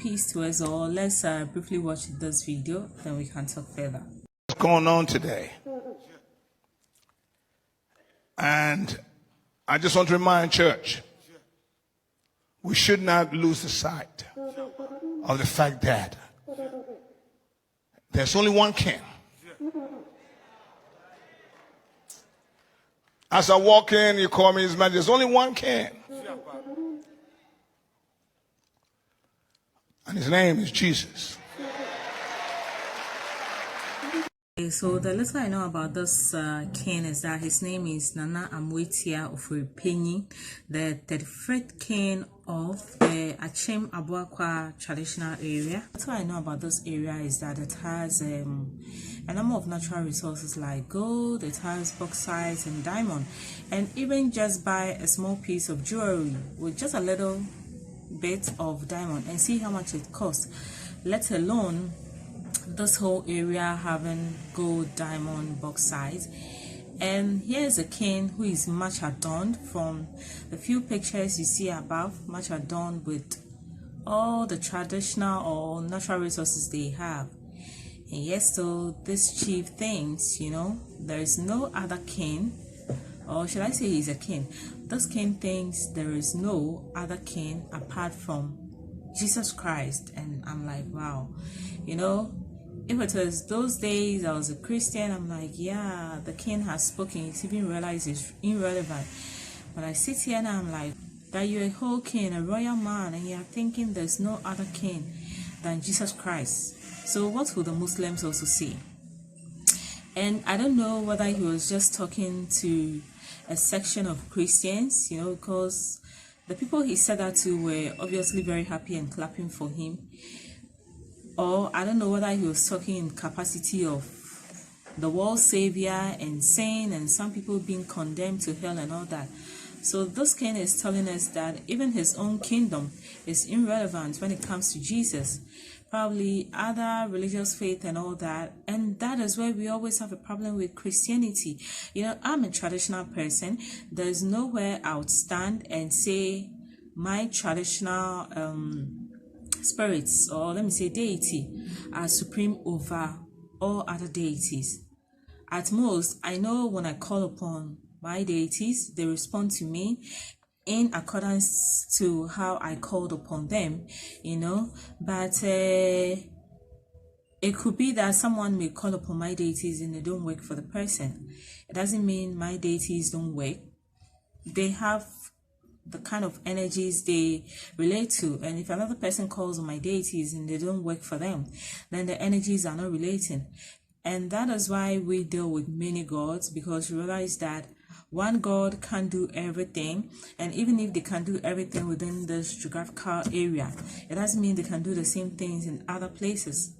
peace to us all. Let's briefly watch this video, then we can talk further. What's going on today? And I just want to remind church, we should not lose the sight of the fact that there's only one king. As I walk in, you call me his man. There's only one king. And his name is Jesus. So the little I know about this king is that his name is Nana Amwetia of Penny, the 35th king of the Achem Abuakwa traditional area. What I know about this area is that it has a number of natural resources like gold, it has bauxite and diamond, and even just buy a small piece of jewelry with just a little bit of diamond and see how much it costs, let alone this whole area having gold, diamond, bauxite. And here's a king who is much adorned. From the few pictures you see above, much adorned with all the traditional or natural resources they have. And yes, so these chief things, there is no other king, or should I say he's a king. This king thinks there is no other king apart from Jesus Christ. And I'm like, wow, if it was those days I was a Christian, I'm like, yeah, the king has spoken. It's even realized it's irrelevant. But I sit here and I'm like, that you're a whole king, a royal man, and you're thinking there's no other king than Jesus Christ. So what will the Muslims also say? And I don't know whether he was just talking to a section of Christians, because the people he said that to were obviously very happy and clapping for him. Or I don't know whether he was talking in capacity of the world savior and saint, and some people being condemned to hell and all that. So this king is telling us that even his own kingdom is irrelevant when it comes to Jesus. Probably other religious faith and all that. And that is where we always have a problem with Christianity. I'm a traditional person. There's nowhere I would stand and say my traditional spirits, or let me say deity, are supreme over all other deities. At most, I know when I call upon my deities, they respond to me in accordance to how I called upon them, but it could be that someone may call upon my deities and they don't work for the person. It doesn't mean my deities don't work. They have the kind of energies they relate to, and if another person calls on my deities and they don't work for them, then the energies are not relating. And that is why we deal with many gods, because we realize that one God can't do everything, and even if they can do everything within this geographical area, it doesn't mean they can do the same things in other places.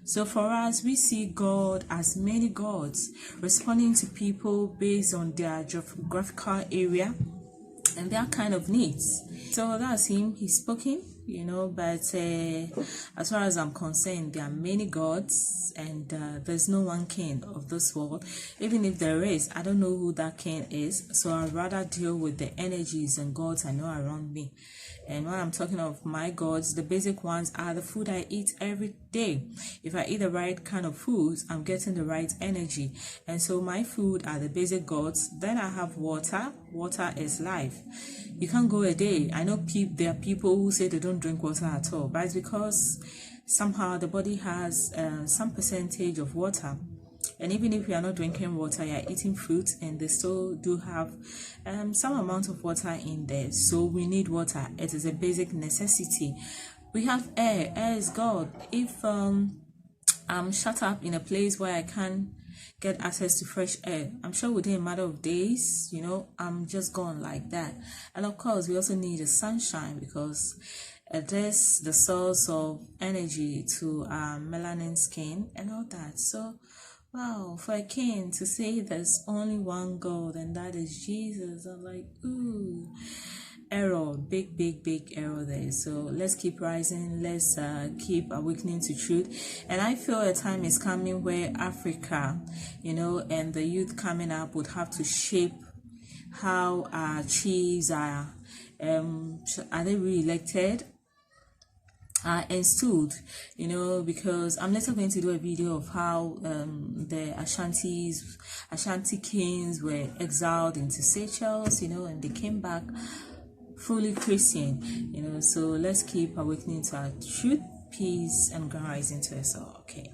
So for us, we see God as many gods responding to people based on their geographical area and their kind of needs. So that's him. He's spoken, but as far as I'm concerned, there are many gods, and there's no one king of this world. Even if there is, I don't know who that king is, so I'd rather deal with the energies and gods I know around me. And when I'm talking of my gods, the basic ones are the food I eat every day. If I eat the right kind of foods, I'm getting the right energy. And so my food are the basic gods. Then I have water. Water is life. You can't go a day. I know there are people who say they don't drink water at all, but it's because somehow the body has some percentage of water. And even if you are not drinking water, you are eating fruits, and they still do have some amount of water in there. So we need water. It is a basic necessity. We have air. Air is God. If I'm shut up in a place where I can't get access to fresh air, I'm sure within a matter of days, I'm just gone like that. And of course, we also need the sunshine, because it is the source of energy to our melanin skin and all that. So wow, for a king to say there's only one God and that is Jesus, I'm like, ooh, error, big error there. So let's keep rising, let's keep awakening to truth. And I feel a time is coming where Africa, and the youth coming up would have to shape how our chiefs are they re-elected? ensued, because I'm later going to do a video of how the Ashanti kings were exiled into Seychelles, and they came back fully Christian, so let's keep awakening to our truth, peace, and grand rising to us all. Okay.